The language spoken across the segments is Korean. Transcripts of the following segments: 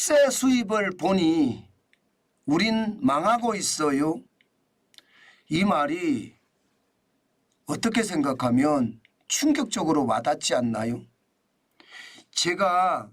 국세 수입을 보니 우린 망하고 있어요. 이 말이 어떻게 생각하면 충격적으로 와닿지 않나요? 제가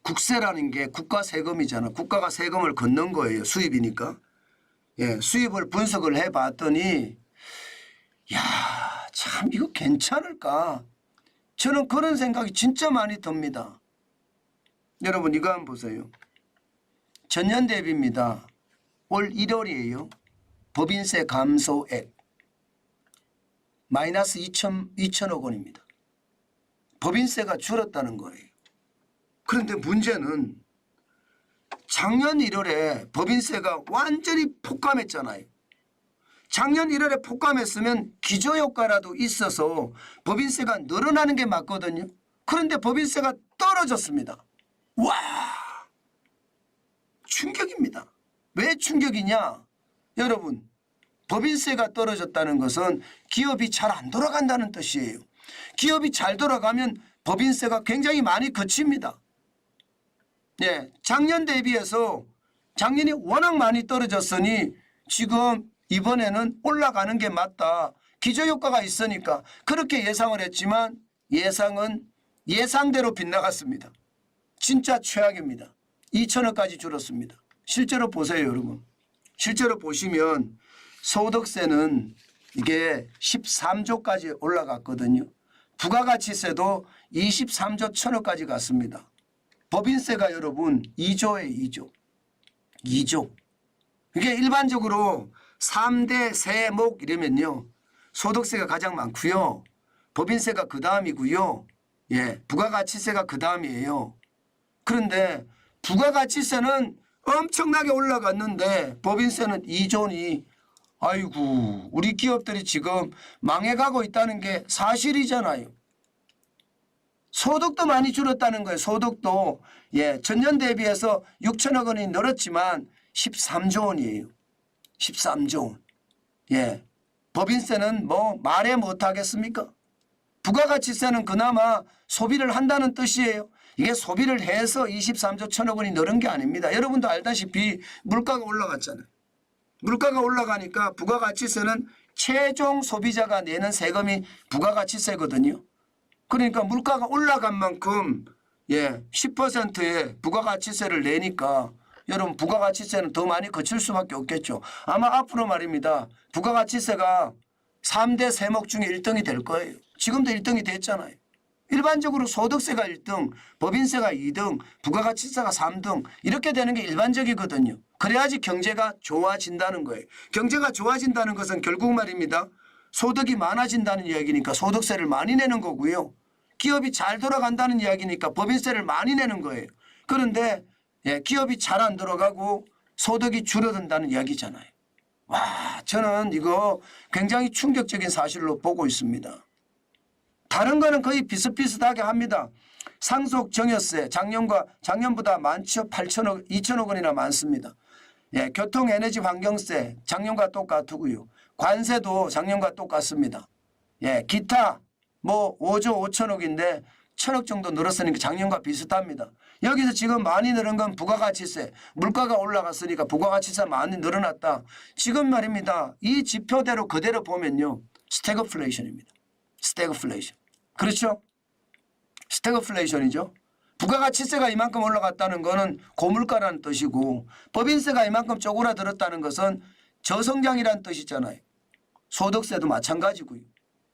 국세라는 게 국가 세금이잖아. 국가가 세금을 걷는 거예요. 수입이니까. 예, 수입을 분석을 해봤더니 야, 참 이거 괜찮을까? 저는 그런 생각이 진짜 많이 듭니다. 여러분 이거 한번 보세요. 전년 대비입니다. 올 1월이에요. 법인세 감소액 마이너스 2천억 원입니다. 법인세가 줄었다는 거예요. 그런데 문제는 작년 1월에 법인세가 완전히 폭감했잖아요. 작년 1월에 폭감했으면 기저효과라도 있어서 법인세가 늘어나는 게 맞거든요. 그런데 법인세가 떨어졌습니다. 와, 충격입니다. 왜 충격이냐? 여러분, 법인세가 떨어졌다는 것은 기업이 잘 안 돌아간다는 뜻이에요. 기업이 잘 돌아가면 법인세가 굉장히 많이 거칩니다. 예, 작년 대비해서 작년이 워낙 많이 떨어졌으니 지금 이번에는 올라가는 게 맞다. 기저효과가 있으니까 그렇게 예상을 했지만 예상은 예상대로 빗나갔습니다. 진짜 최악입니다. 2천억까지 줄었습니다. 실제로 보세요, 여러분. 실제로 보시면 소득세는 이게 13조까지 올라갔거든요. 부가가치세도 23조 1천억까지 갔습니다. 법인세가 여러분 2조에 2조. 2조. 이게 일반적으로 3대 세목 이러면요. 소득세가 가장 많고요. 법인세가 그 다음이고요. 예, 부가가치세가 그 다음이에요. 그런데 부가가치세는 엄청나게 올라갔는데 법인세는 2조니 아이고 우리 기업들이 지금 망해가고 있다는 게 사실이잖아요. 소득도 많이 줄었다는 거예요. 소득도 예, 전년 대비해서 6천억 원이 늘었지만 13조 원이에요. 13조 원. 예, 법인세는 뭐 말해 못하겠습니까? 부가가치세는 그나마 소비를 한다는 뜻이에요. 이게 소비를 해서 23조 1천억 원이 늘은 게 아닙니다. 여러분도 알다시피 물가가 올라갔잖아요. 물가가 올라가니까 부가가치세는 최종 소비자가 내는 세금이 부가가치세거든요. 그러니까 물가가 올라간 만큼 예, 10%의 부가가치세를 내니까 여러분 부가가치세는 더 많이 거칠 수밖에 없겠죠. 아마 앞으로 말입니다. 부가가치세가 3대 세목 중에 1등이 될 거예요. 지금도 1등이 됐잖아요. 일반적으로 소득세가 1등, 법인세가 2등, 부가가치세가 3등 이렇게 되는 게 일반적이거든요. 그래야지 경제가 좋아진다는 거예요. 경제가 좋아진다는 것은 결국 말입니다. 소득이 많아진다는 이야기니까 소득세를 많이 내는 거고요. 기업이 잘 돌아간다는 이야기니까 법인세를 많이 내는 거예요. 그런데 예, 기업이 잘 안 돌아가고 소득이 줄어든다는 이야기잖아요. 와, 저는 이거 굉장히 충격적인 사실로 보고 있습니다. 다른 거는 거의 비슷비슷하게 합니다. 상속증여세 작년보다 많죠. 8천억, 2천억 원이나 많습니다. 예, 교통, 에너지, 환경세 작년과 똑같고요. 관세도 작년과 똑같습니다. 예, 기타 뭐 5조 5천억인데 1천억 정도 늘었으니까 작년과 비슷합니다. 여기서 지금 많이 늘은 건 부가가치세. 물가가 올라갔으니까 부가가치세 많이 늘어났다. 지금 말입니다. 이 지표대로 그대로 보면요. 스태그플레이션입니다. 스태그플레이션. 그렇죠? 스태그플레이션이죠. 부가가치세가 이만큼 올라갔다는 것은 고물가라는 뜻이고 법인세가 이만큼 쪼그라들었다는 것은 저성장이라는 뜻이잖아요. 소득세도 마찬가지고요.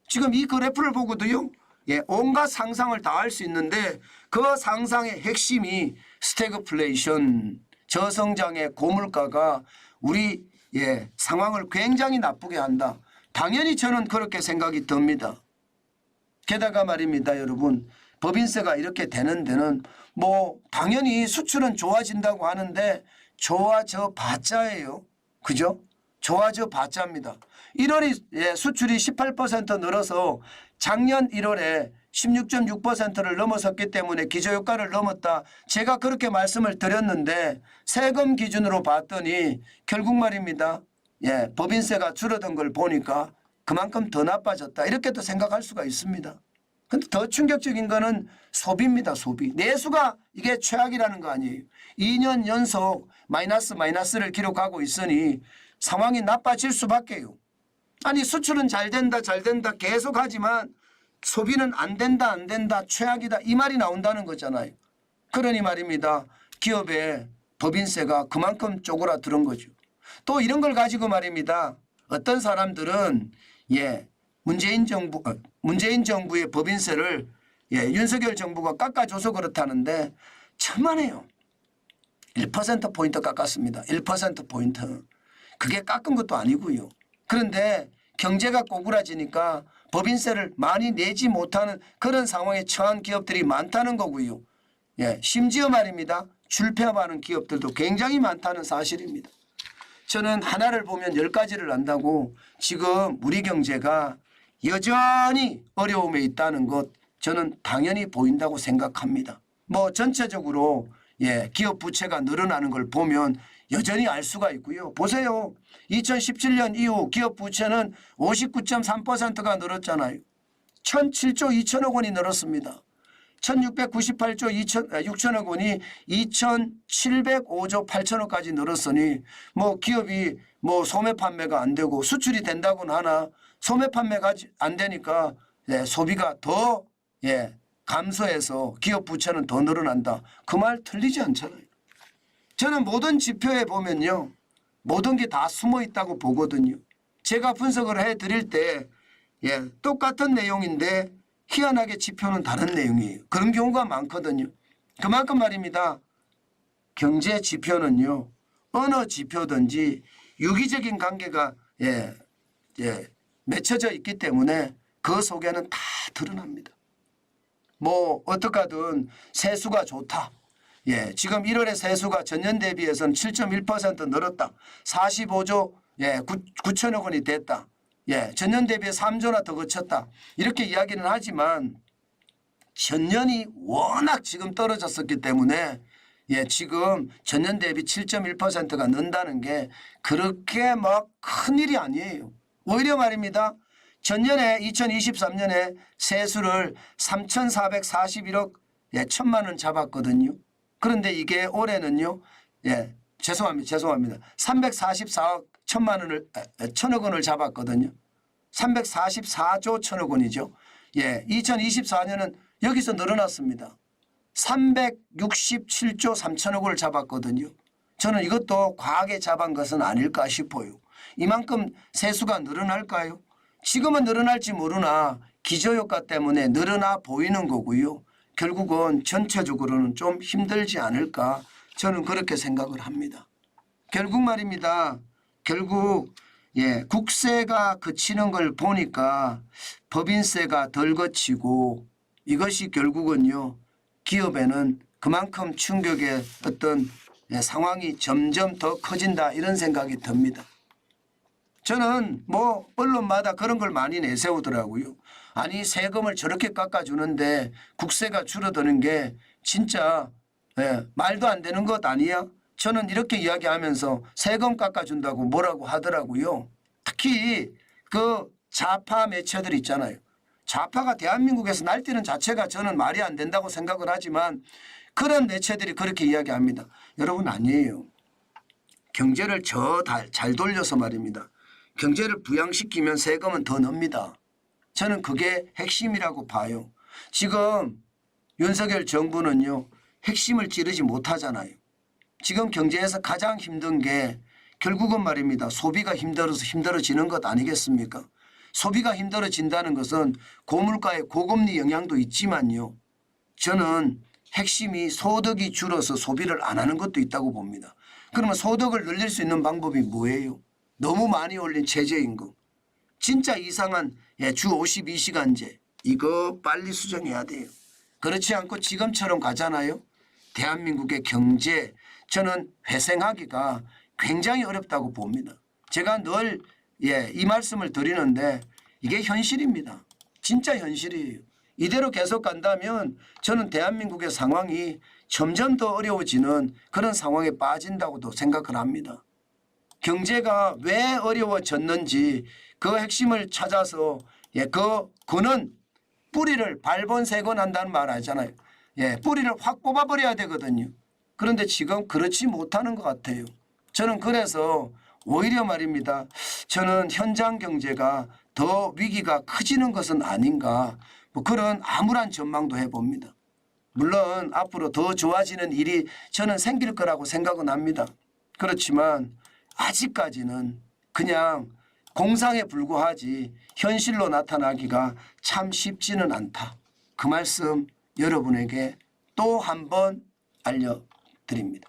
지금 이 그래프를 보고도요. 예, 온갖 상상을 다 할 수 있는데 그 상상의 핵심이 스태그플레이션, 저성장의 고물가가 우리 예, 상황을 굉장히 나쁘게 한다. 당연히 저는 그렇게 생각이 듭니다. 게다가 말입니다, 여러분. 법인세가 이렇게 되는 데는 뭐 당연히 수출은 좋아진다고 하는데 좋아져 봤자예요. 그죠? 좋아져 봤자입니다. 1월이 예, 수출이 18% 늘어서 작년 1월에 16.6%를 넘어섰기 때문에 기저효과를 넘었다. 제가 그렇게 말씀을 드렸는데 세금 기준으로 봤더니 결국 말입니다. 예, 법인세가 줄어든 걸 보니까 그만큼 더 나빠졌다. 이렇게도 생각할 수가 있습니다. 근데 더 충격적인 거는 소비입니다. 소비. 내수가 이게 최악이라는 거 아니에요. 2년 연속 마이너스를 기록하고 있으니 상황이 나빠질 수밖에요. 아니 수출은 잘 된다 계속 하지만 소비는 안 된다 최악이다 이 말이 나온다는 거잖아요. 그러니 말입니다. 기업의 법인세가 그만큼 쪼그라드는 거죠. 또 이런 걸 가지고 말입니다. 어떤 사람들은 문재인 정부의 법인세를 윤석열 정부가 깎아줘서 그렇다는데 천만에요. 1%포인트 깎았습니다. 1%포인트. 그게 깎은 것도 아니고요. 그런데 경제가 꼬꾸라지니까 법인세를 많이 내지 못하는 그런 상황에 처한 기업들이 많다는 거고요. 심지어 말입니다. 줄폐업하는 기업들도 굉장히 많다는 사실입니다. 저는 하나를 보면 10가지를 안다고 지금 우리 경제가 여전히 어려움에 있다는 것 저는 당연히 보인다고 생각합니다. 뭐 전체적으로 기업 부채가 늘어나는 걸 보면 여전히 알 수가 있고요. 보세요. 2017년 이후 기업 부채는 59.3%가 늘었잖아요. 1,007조 2천억 원이 늘었습니다. 1,698조 6천억 원이 2,705조 8천억까지 늘었으니 뭐 기업이 뭐 소매 판매가 안 되고 수출이 된다고는 하나 소매 판매가 안 되니까 소비가 더 감소해서 기업 부채는 더 늘어난다. 그 말 틀리지 않잖아요. 저는 모든 지표에 보면요. 모든 게 다 숨어 있다고 보거든요. 제가 분석을 해드릴 때 똑같은 내용인데 희한하게 지표는 다른 내용이에요. 그런 경우가 많거든요. 그만큼 말입니다. 경제 지표는요. 어느 지표든지 유기적인 관계가 맺혀져 있기 때문에 그 속에는 다 드러납니다. 뭐 어떡하든 세수가 좋다. 지금 1월에 세수가 전년 대비해서는 7.1% 늘었다. 45조 9천억 원이 됐다. 전년 대비해 3조나 더 거쳤다. 이렇게 이야기는 하지만 전년이 워낙 지금 떨어졌었기 때문에 지금 전년 대비 7.1%가 는다는 게 그렇게 막 큰일이 아니에요. 오히려 말입니다. 전년에 2023년에 세수를 3,441억 1천만 원 잡았거든요. 그런데 이게 올해는요. 죄송합니다. 344억 1천억 원을 잡았거든요. 344조 1천억 원이죠. 2024년은 여기서 늘어났습니다. 367조 3천억 원을 잡았거든요. 저는 이것도 과하게 잡은 것은 아닐까 싶어요. 이만큼 세수가 늘어날까요? 지금은 늘어날지 모르나 기저효과 때문에 늘어나 보이는 거고요. 결국은 전체적으로는 좀 힘들지 않을까 저는 그렇게 생각을 합니다. 결국 말입니다. 결국 국세가 그치는 걸 보니까 법인세가 덜 거치고 이것이 결국은요. 기업에는 그만큼 충격의 어떤 상황이 점점 더 커진다 이런 생각이 듭니다. 저는 뭐 언론마다 그런 걸 많이 내세우더라고요. 아니 세금을 저렇게 깎아주는데 국세가 줄어드는 게 진짜 말도 안 되는 것 아니야? 저는 이렇게 이야기하면서 세금 깎아준다고 뭐라고 하더라고요. 특히 그 좌파 매체들 있잖아요. 좌파가 대한민국에서 날뛰는 자체가 저는 말이 안 된다고 생각을 하지만 그런 매체들이 그렇게 이야기합니다. 여러분 아니에요. 경제를 잘 돌려서 말입니다. 경제를 부양시키면 세금은 더 넣습니다. 저는 그게 핵심이라고 봐요. 지금 윤석열 정부는요. 핵심을 찌르지 못하잖아요. 지금 경제에서 가장 힘든 게 결국은 말입니다. 소비가 힘들어지는 것 아니겠습니까? 소비가 힘들어진다는 것은 고물가의 고금리 영향도 있지만요. 저는 핵심이 소득이 줄어서 소비를 안 하는 것도 있다고 봅니다. 그러면 소득을 늘릴 수 있는 방법이 뭐예요? 너무 많이 올린 최저임금. 진짜 이상한 주 52시간제. 이거 빨리 수정해야 돼요. 그렇지 않고 지금처럼 가잖아요. 대한민국의 경제 저는 회생하기가 굉장히 어렵다고 봅니다. 제가 늘 이 말씀을 드리는데 이게 현실입니다. 진짜 현실이에요. 이대로 계속 간다면 저는 대한민국의 상황이 점점 더 어려워지는 그런 상황에 빠진다고도 생각을 합니다. 경제가 왜 어려워졌는지 그 핵심을 찾아서 그는 뿌리를 발본색원한다는 말 하잖아요. 예, 뿌리를 확 뽑아버려야 되거든요. 그런데 지금 그렇지 못하는 것 같아요. 저는 그래서 오히려 말입니다. 저는 현장 경제가 더 위기가 커지는 것은 아닌가 뭐 그런 암울한 전망도 해봅니다. 물론 앞으로 더 좋아지는 일이 저는 생길 거라고 생각은 합니다. 그렇지만 아직까지는 그냥 공상에 불과하지 현실로 나타나기가 참 쉽지는 않다. 그 말씀 여러분에게 또 한 번 알려드립니다.